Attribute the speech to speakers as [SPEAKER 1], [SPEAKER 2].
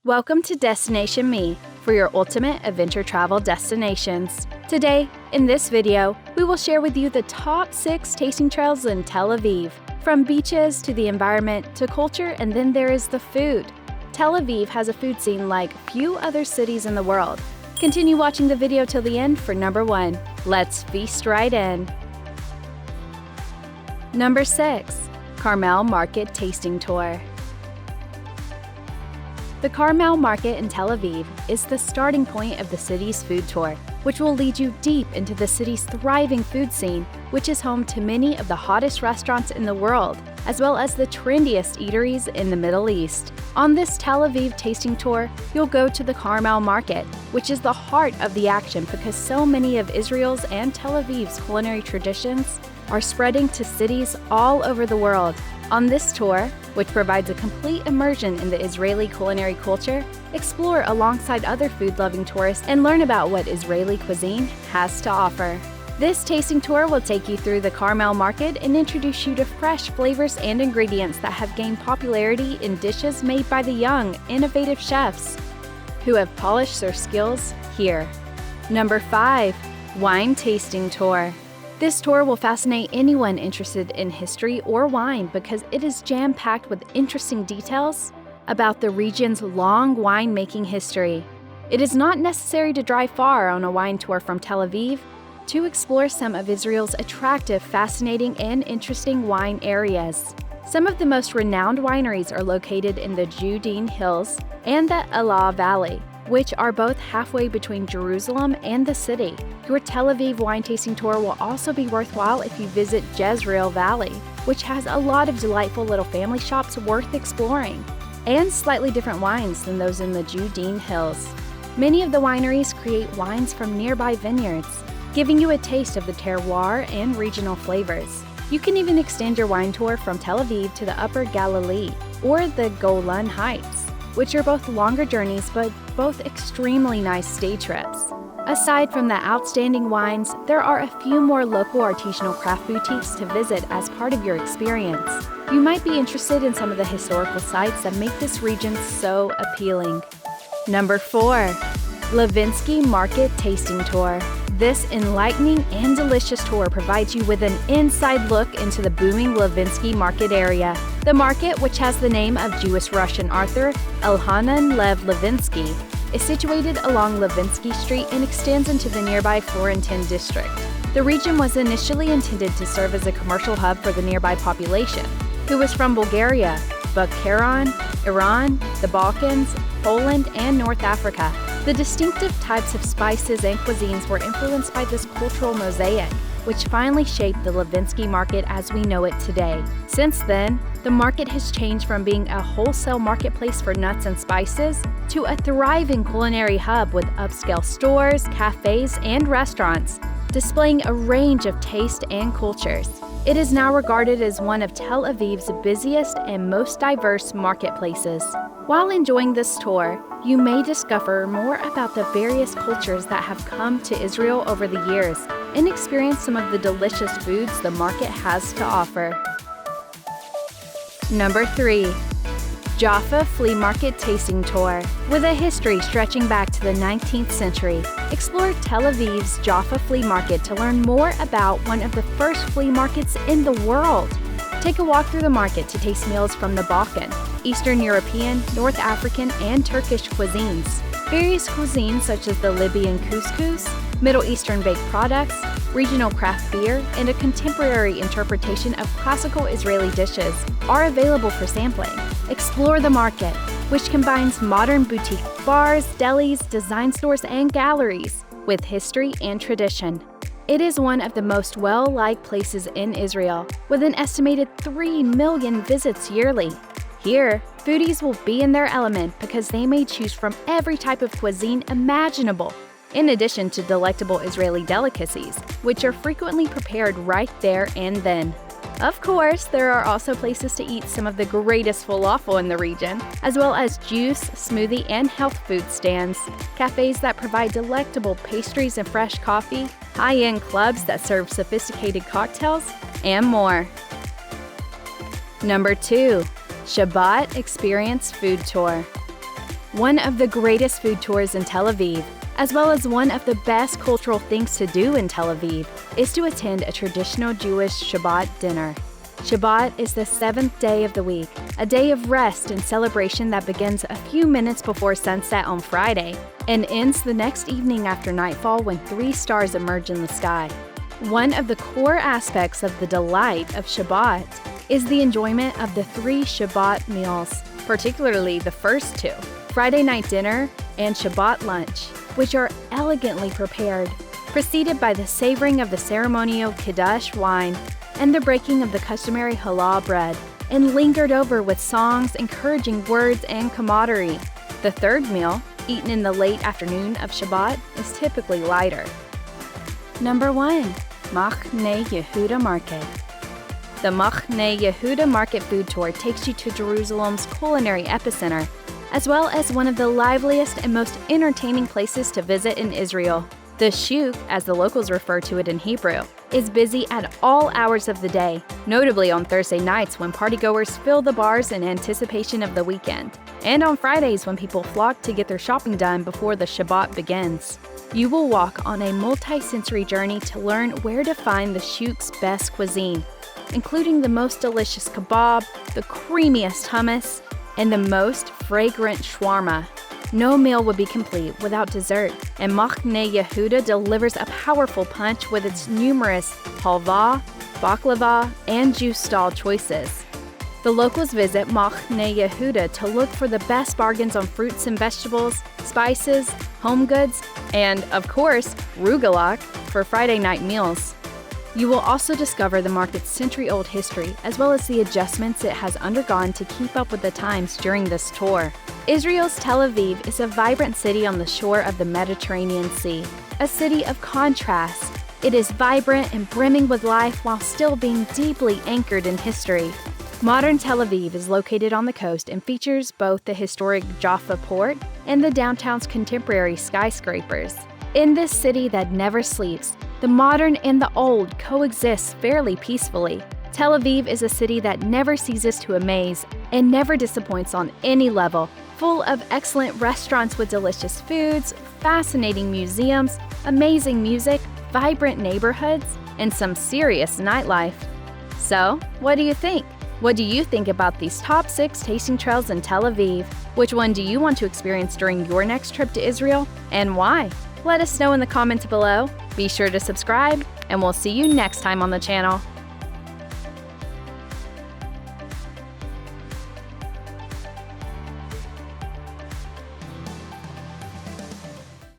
[SPEAKER 1] Welcome to Destination Me for your ultimate adventure travel destinations. Today, in this video, we will share with you the top 6 tasting trails in Tel Aviv. From beaches to the environment to culture, and then there is the food. Tel Aviv has a food scene like few other cities in the world. Continue watching the video till the end for number 1. Let's feast right in. Number 6. Carmel Market Tasting Tour. The Carmel Market in Tel Aviv is the starting point of the city's food tour, which will lead you deep into the city's thriving food scene, which is home to many of the hottest restaurants in the world, as well as the trendiest eateries in the Middle East. On this Tel Aviv tasting tour, you'll go to the Carmel Market, which is the heart of the action because so many of Israel's and Tel Aviv's culinary traditions are spreading to cities all over the world. On this tour, which provides a complete immersion in the Israeli culinary culture, explore alongside other food-loving tourists and learn about what Israeli cuisine has to offer. This tasting tour will take you through the Carmel Market and introduce you to fresh flavors and ingredients that have gained popularity in dishes made by the young, innovative chefs who have polished their skills here. Number 5. Wine Tasting Tour. This tour will fascinate anyone interested in history or wine because it is jam-packed with interesting details about the region's long winemaking history. It is not necessary to drive far on a wine tour from Tel Aviv to explore some of Israel's attractive, fascinating, and interesting wine areas. Some of the most renowned wineries are located in the Judean Hills and the Elah Valley, which are both halfway between Jerusalem and the city. Your Tel Aviv wine tasting tour will also be worthwhile if you visit Jezreel Valley, which has a lot of delightful little family shops worth exploring, and slightly different wines than those in the Judean Hills. Many of the wineries create wines from nearby vineyards, giving you a taste of the terroir and regional flavors. You can even extend your wine tour from Tel Aviv to the Upper Galilee or the Golan Heights, which are both longer journeys but both extremely nice day trips. Aside from the outstanding wines, there are a few more local artisanal craft boutiques to visit as part of your experience. You might be interested in some of the historical sites that make this region so appealing. Number 4. Levinsky Market Tasting Tour. This enlightening and delicious tour provides you with an inside look into the booming Levinsky Market area. The market, which has the name of Jewish-Russian author Elhanan Lev Levinsky, is situated along Levinsky Street and extends into the nearby Florentin district. The region was initially intended to serve as a commercial hub for the nearby population, who was from Bulgaria, Bukharan, Iran, the Balkans, Poland, and North Africa. The distinctive types of spices and cuisines were influenced by this cultural mosaic, which finally shaped the Levinsky Market as we know it today. Since then, the market has changed from being a wholesale marketplace for nuts and spices to a thriving culinary hub with upscale stores, cafes, and restaurants, displaying a range of taste and cultures. It is now regarded as one of Tel Aviv's busiest and most diverse marketplaces. While enjoying this tour, you may discover more about the various cultures that have come to Israel over the years and experience some of the delicious foods the market has to offer. Number 3. Jaffa Flea Market Tasting Tour. With a history stretching back to the 19th century, explore Tel Aviv's Jaffa Flea Market to learn more about one of the first flea markets in the world. Take a walk through the market to taste meals from the Balkan, Eastern European, North African, and Turkish cuisines. Various cuisines such as the Libyan couscous, Middle Eastern baked products, regional craft beer, and a contemporary interpretation of classical Israeli dishes are available for sampling. Explore the market, which combines modern boutique bars, delis, design stores, and galleries with history and tradition. It is one of the most well-liked places in Israel, with an estimated 3 million visits yearly. Here, foodies will be in their element because they may choose from every type of cuisine imaginable, in addition to delectable Israeli delicacies, which are frequently prepared right there and then. Of course, there are also places to eat some of the greatest falafel in the region, as well as juice, smoothie, and health food stands, cafes that provide delectable pastries and fresh coffee, high-end clubs that serve sophisticated cocktails, and more. Number 2. Shabbat Experience Food Tour. One of the greatest food tours in Tel Aviv, as well as one of the best cultural things to do in Tel Aviv, is to attend a traditional Jewish Shabbat dinner. Shabbat is the seventh day of the week, a day of rest and celebration that begins a few minutes before sunset on Friday and ends the next evening after nightfall when 3 stars emerge in the sky. One of the core aspects of the delight of Shabbat is the enjoyment of the 3 Shabbat meals, particularly the first 2, Friday night dinner and Shabbat lunch, which are elegantly prepared, preceded by the savoring of the ceremonial Kiddush wine and the breaking of the customary halal bread, and lingered over with songs, encouraging words, and camaraderie. The third meal, eaten in the late afternoon of Shabbat, is typically lighter. Number 1. Machne Yehuda Market. The Machne Yehuda Market food tour takes you to Jerusalem's culinary epicenter, as well as one of the liveliest and most entertaining places to visit in Israel. The shuk, as the locals refer to it in Hebrew, is busy at all hours of the day, notably on Thursday nights when partygoers fill the bars in anticipation of the weekend, and on Fridays when people flock to get their shopping done before the Shabbat begins. You will walk on a multi-sensory journey to learn where to find the shuk's best cuisine, including the most delicious kebab, the creamiest hummus, and the most fragrant shawarma. No meal would be complete without dessert, and Machne Yehuda delivers a powerful punch with its numerous halva, baklava, and juice stall choices. The locals visit Machne Yehuda to look for the best bargains on fruits and vegetables, spices, home goods, and, of course, rugelach for Friday night meals. You will also discover the market's century-old history, as well as the adjustments it has undergone to keep up with the times during this tour. Israel's Tel Aviv is a vibrant city on the shore of the Mediterranean Sea, a city of contrast. It is vibrant and brimming with life while still being deeply anchored in history. Modern Tel Aviv is located on the coast and features both the historic Jaffa port and the downtown's contemporary skyscrapers. In this city that never sleeps, the modern and the old coexist fairly peacefully. Tel Aviv is a city that never ceases to amaze and never disappoints on any level, full of excellent restaurants with delicious foods, fascinating museums, amazing music, vibrant neighborhoods, and some serious nightlife. So, what do you think? What do you think about these top 6 tasting trails in Tel Aviv? Which one do you want to experience during your next trip to Israel, and why? Let us know in the comments below. Be sure to subscribe, and we'll see you next time on the channel.